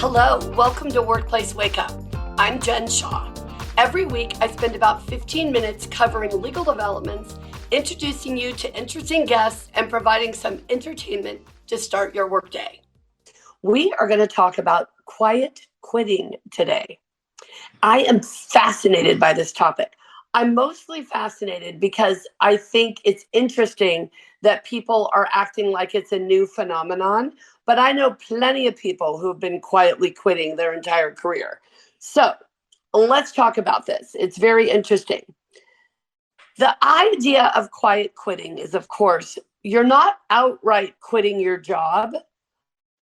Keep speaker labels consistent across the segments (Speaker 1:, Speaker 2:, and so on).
Speaker 1: Hello, welcome to Workplace Wake Up. I'm Jen Shaw. Every week, I spend about 15 minutes covering legal developments, introducing you to interesting guests, and providing some entertainment to start your workday. We are going to talk about quiet quitting today. I am fascinated by this topic. I'm mostly fascinated because I think it's interesting that people are acting like it's a new phenomenon, but I know plenty of people who've been quietly quitting their entire career. So let's talk about this. It's very interesting. The idea of quiet quitting is, of course, you're not outright quitting your job,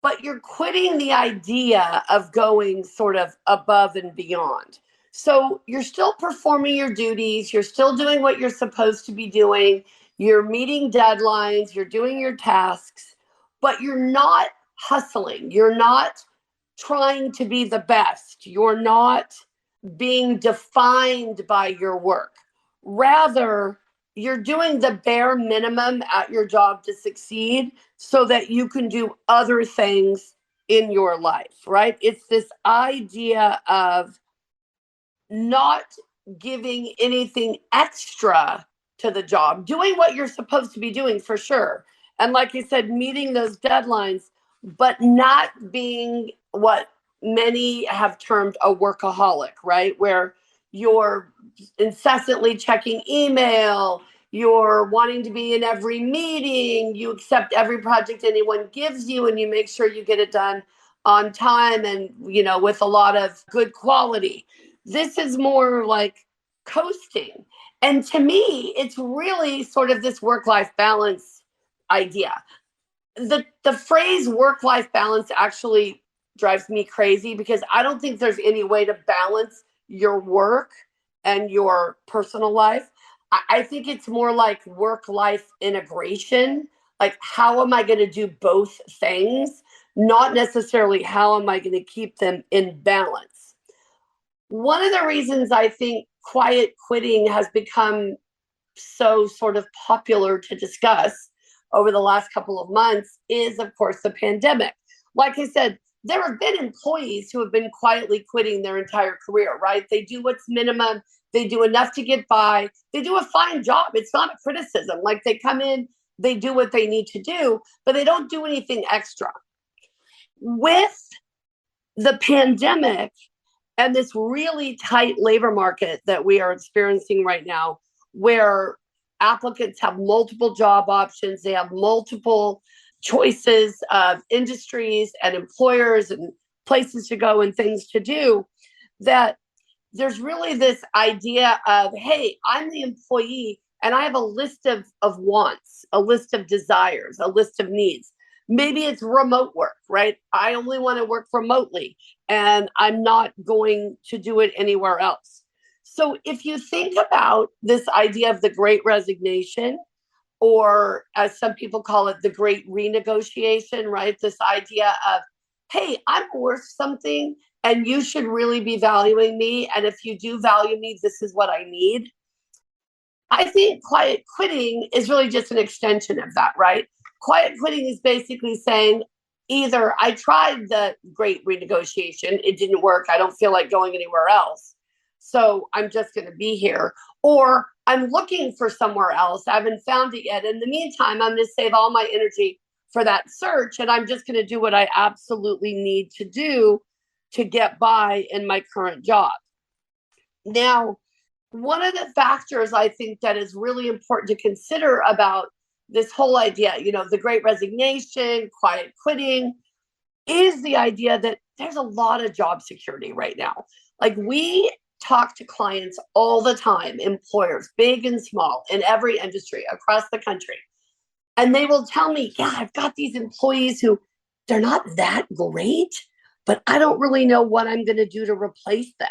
Speaker 1: but you're quitting the idea of going sort of above and beyond. So you're still performing your duties, you're still doing what you're supposed to be doing, you're meeting deadlines, you're doing your tasks, but you're not hustling. You're not trying to be the best. You're not being defined by your work. Rather, you're doing the bare minimum at your job to succeed so that you can do other things in your life, right? It's this idea of not giving anything extra to the job, doing what you're supposed to be doing for sure. And like you said, meeting those deadlines, but not being what many have termed a workaholic, right? Where you're incessantly checking email, you're wanting to be in every meeting, you accept every project anyone gives you, and you make sure you get it done on time and, with a lot of good quality. This is more like coasting. And to me, it's really sort of this work-life balance idea. The phrase work-life balance actually drives me crazy because I don't think there's any way to balance your work and your personal life. I think it's more like work-life integration. Like, how am I going to do both things? Not necessarily how am I going to keep them in balance. One of the reasons I think quiet quitting has become so sort of popular to discuss over the last couple of months is, of course, the pandemic. Like I said, there have been employees who have been quietly quitting their entire career, right? They do what's minimum, they do enough to get by, they do a fine job. It's not a criticism. Like, they come in, they do what they need to do, but they don't do anything extra. With the pandemic, and this really tight labor market that we are experiencing right now, where applicants have multiple job options, they have multiple choices of industries and employers and places to go and things to do, that there's really this idea of, hey, I'm the employee and I have a list of wants, a list of desires, a list of needs. Maybe it's remote work, right? I only want to work remotely and I'm not going to do it anywhere else. So if you think about this idea of the great resignation, or as some people call it, the great renegotiation, right? This idea of, hey, I'm worth something and you should really be valuing me. And if you do value me, this is what I need. I think quiet quitting is really just an extension of that, right? Quiet quitting is basically saying, either I tried the great renegotiation, it didn't work, I don't feel like going anywhere else, so I'm just going to be here, or I'm looking for somewhere else, I haven't found it yet. In the meantime, I'm going to save all my energy for that search, and I'm just going to do what I absolutely need to do to get by in my current job. Now, one of the factors I think that is really important to consider about this whole idea, the great resignation, quiet quitting, is the idea that there's a lot of job security right now. Like, we talk to clients all the time, employers, big and small, in every industry across the country. And they will tell me, yeah, I've got these employees who they're not that great, but I don't really know what I'm going to do to replace them.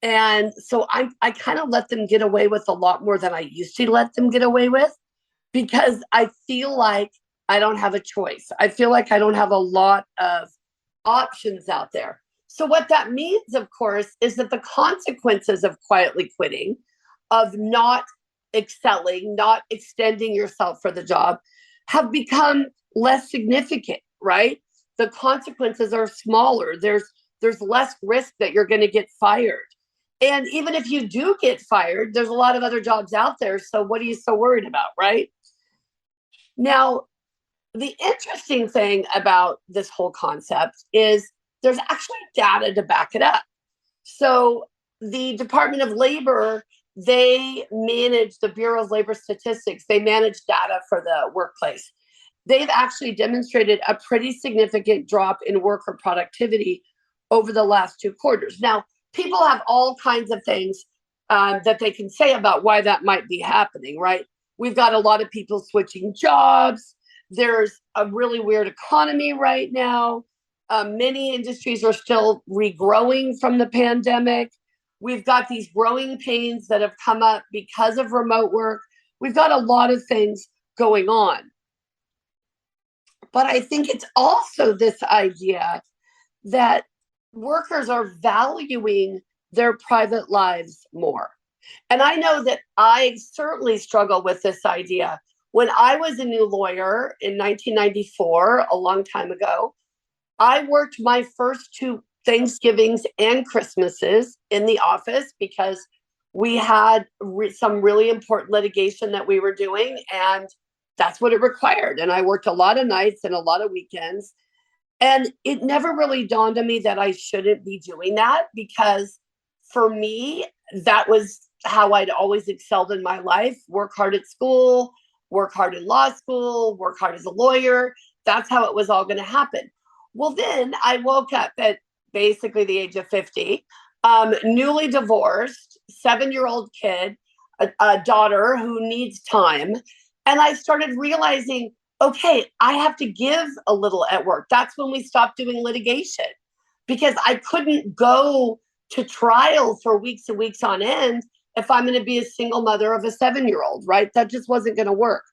Speaker 1: And so I kind of let them get away with a lot more than I used to let them get away with, because I feel like I don't have a choice. I feel like I don't have a lot of options out there. So what that means, of course, is that the consequences of quietly quitting, of not excelling, not extending yourself for the job, have become less significant, right? the consequences are smaller. There's less risk that you're going to get fired. And even if you do get fired, there's a lot of other jobs out there. So what are you so worried about, right? Now, the interesting thing about this whole concept is there's actually data to back it up. So the Department of Labor, they manage the Bureau of Labor Statistics. They manage data for the workplace. They've actually demonstrated a pretty significant drop in worker productivity over the last 2 quarters. Now, people have all kinds of things that they can say about why that might be happening, right? We've got a lot of people switching jobs. There's a really weird economy right now. Many industries are still regrowing from the pandemic. We've got these growing pains that have come up because of remote work. We've got a lot of things going on. But I think it's also this idea that workers are valuing their private lives more. And I know that I certainly struggle with this idea. When I was a new lawyer in 1994, a long time ago, I worked my first 2 Thanksgivings and Christmases in the office because we had some really important litigation that we were doing, and that's what it required. And I worked a lot of nights and a lot of weekends. And it never really dawned on me that I shouldn't be doing that, because for me, that was how I'd always excelled in my life. Work hard at school, work hard in law school, work hard as a lawyer. That's how it was all going to happen. Well, then I woke up at basically the age of 50, newly divorced, 7-year-old kid, a daughter who needs time. And I started realizing, okay, I have to give a little at work. That's when we stopped doing litigation, because I couldn't go to trial for weeks and weeks on end if I'm going to be a single mother of a 7-year-old, right? That just wasn't going to work.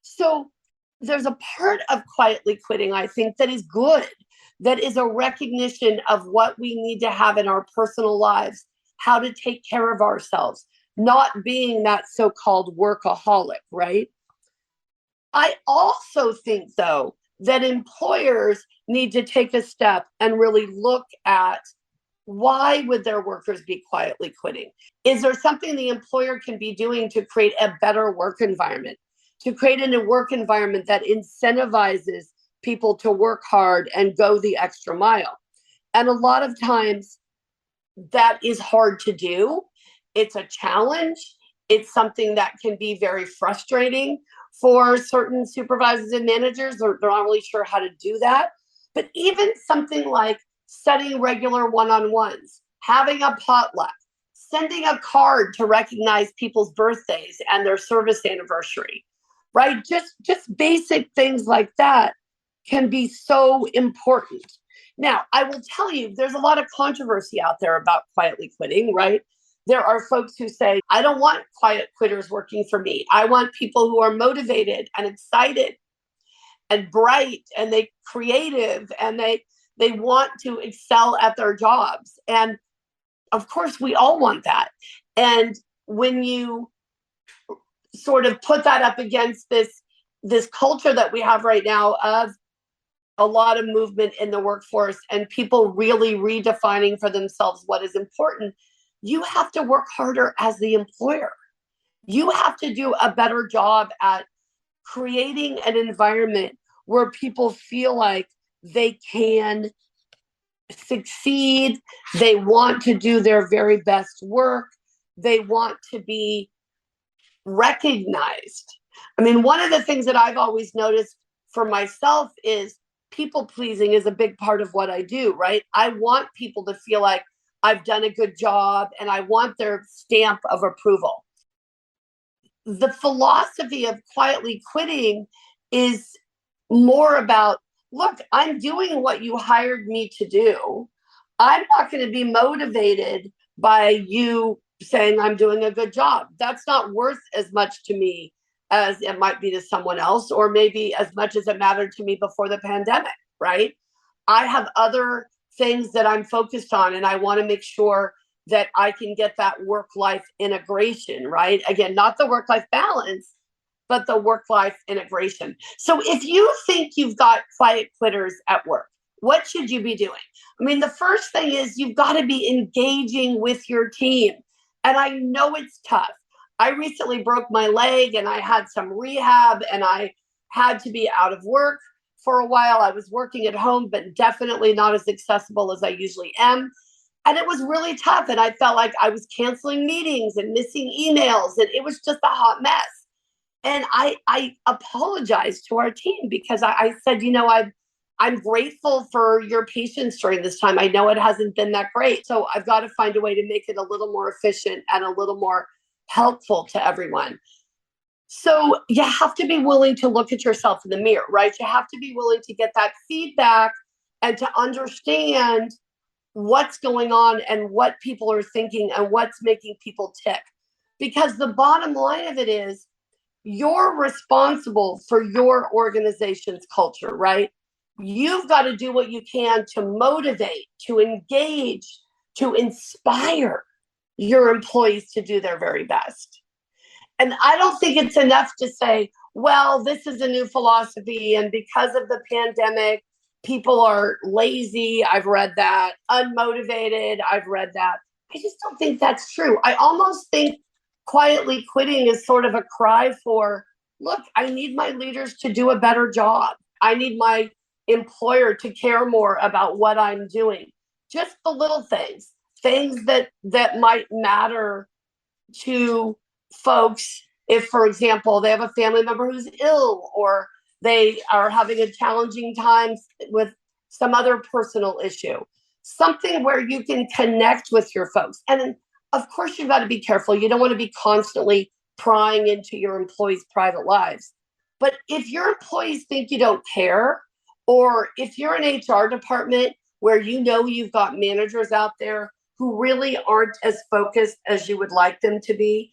Speaker 1: So there's a part of quietly quitting, I think, that is good, that is a recognition of what we need to have in our personal lives, how to take care of ourselves, not being that so-called workaholic, right? I also think, though, that employers need to take a step and really look at, why would their workers be quietly quitting? Is there something the employer can be doing to create a better work environment, to create a work environment that incentivizes people to work hard and go the extra mile? And a lot of times that is hard to do. It's a challenge. It's something that can be very frustrating for certain supervisors and managers. They're not really sure how to do that. But even something like setting regular one-on-ones, having a potluck, sending a card to recognize people's birthdays and their service anniversary, right? Just basic things like that can be so important. Now, I will tell you, there's a lot of controversy out there about quietly quitting, right? There are folks who say, I don't want quiet quitters working for me. I want people who are motivated and excited and bright and they creative and they want to excel at their jobs. And of course, we all want that. And when you sort of put that up against this culture that we have right now of a lot of movement in the workforce and people really redefining for themselves what is important, you have to work harder as the employer. You have to do a better job at creating an environment where people feel like they can succeed. They want to do their very best work. They want to be recognized. I mean, one of the things that I've always noticed for myself is people pleasing is a big part of what I do, right? I want people to feel like I've done a good job and I want their stamp of approval. The philosophy of quietly quitting is more about, look, I'm doing what you hired me to do. I'm not going to be motivated by you saying I'm doing a good job. That's not worth as much to me as it might be to someone else, or maybe as much as it mattered to me before the pandemic, right? I have other things that I'm focused on, and I want to make sure that I can get that work-life integration, right? Again, not the work-life balance, but the work-life integration. So if you think you've got quiet quitters at work, What should you be doing? I mean, the first thing is you've got to be engaging with your team. And I know it's tough. I recently broke my leg and I had some rehab and I had to be out of work for a while. I was working at home, but definitely not as accessible as I usually am. And it was really tough. And I felt like I was canceling meetings and missing emails. And it was just a hot mess. And I apologized to our team because I said, I'm grateful for your patience during this time. I know it hasn't been that great. So I've got to find a way to make it a little more efficient and a little more helpful to everyone. So you have to be willing to look at yourself in the mirror, right? You have to be willing to get that feedback and to understand what's going on and what people are thinking and what's making people tick. Because the bottom line of it is you're responsible for your organization's culture, right? You've got to do what you can to motivate, to engage, to inspire your employees to do their very best. And I don't think it's enough to say, well, this is a new philosophy, and because of the pandemic, people are lazy. I've read that. Unmotivated. I've read that. I just don't think that's true. I almost think quietly quitting is sort of a cry for, look, I need my leaders to do a better job. I need my employer to care more about what I'm doing. Just the little things that might matter to folks if, for example, they have a family member who's ill or they are having a challenging time with some other personal issue. Something where you can connect with your folks. And of course, you've got to be careful. You don't want to be constantly prying into your employees' private lives. But if your employees think you don't care, or if you're an HR department where you've got managers out there who really aren't as focused as you would like them to be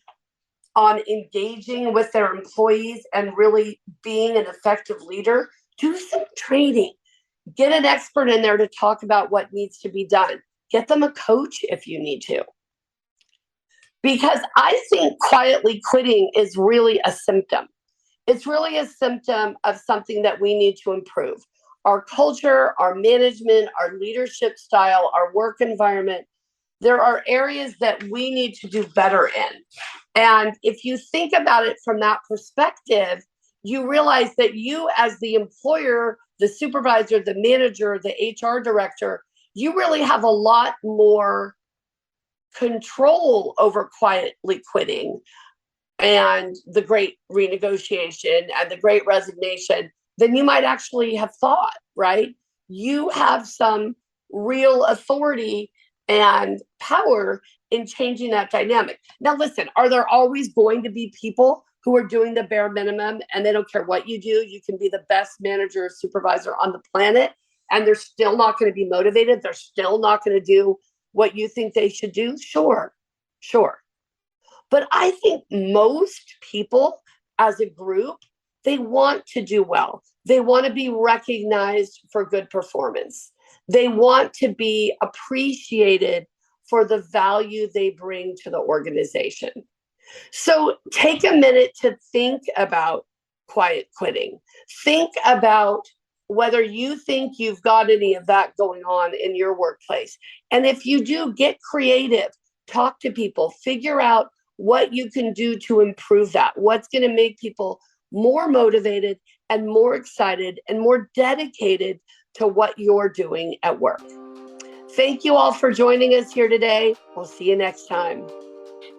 Speaker 1: on engaging with their employees and really being an effective leader, do some training. Get an expert in there to talk about what needs to be done. Get them a coach if you need to. Because I think quietly quitting is really a symptom. It's really a symptom of something that we need to improve. Our culture, our management, our leadership style, our work environment. There are areas that we need to do better in. And if you think about it from that perspective, you realize that you as the employer, the supervisor, the manager, the HR director, you really have a lot more control over quietly quitting and the great renegotiation and the great resignation than you might actually have thought, right? You have some real authority and power in changing that dynamic. Now, listen, are there always going to be people who are doing the bare minimum and they don't care what you do? You can be the best manager or supervisor on the planet and they're still not going to be motivated. They're still not going to do what you think they should do. Sure. But I think most people as a group, they want to do well. They want to be recognized for good performance. They want to be appreciated for the value they bring to the organization. So take a minute to think about quiet quitting. Think about whether you think you've got any of that going on in your workplace. And if you do, get creative, talk to people, figure out what you can do to improve that. What's going to make people more motivated and more excited and more dedicated to what you're doing at work. Thank you all for joining us here today. We'll see you next time.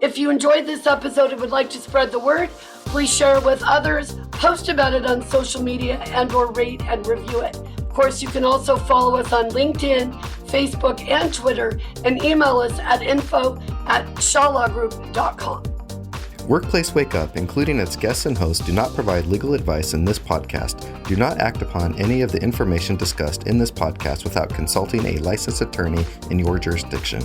Speaker 1: If you enjoyed this episode and would like to spread the word, please share it with others, post about it on social media, and/or rate and review it. Of course, you can also follow us on LinkedIn, Facebook, and Twitter, and email us at info@shawlawgroup.com.
Speaker 2: Workplace Wake Up, including its guests and hosts, do not provide legal advice in this podcast. Do not act upon any of the information discussed in this podcast without consulting a licensed attorney in your jurisdiction.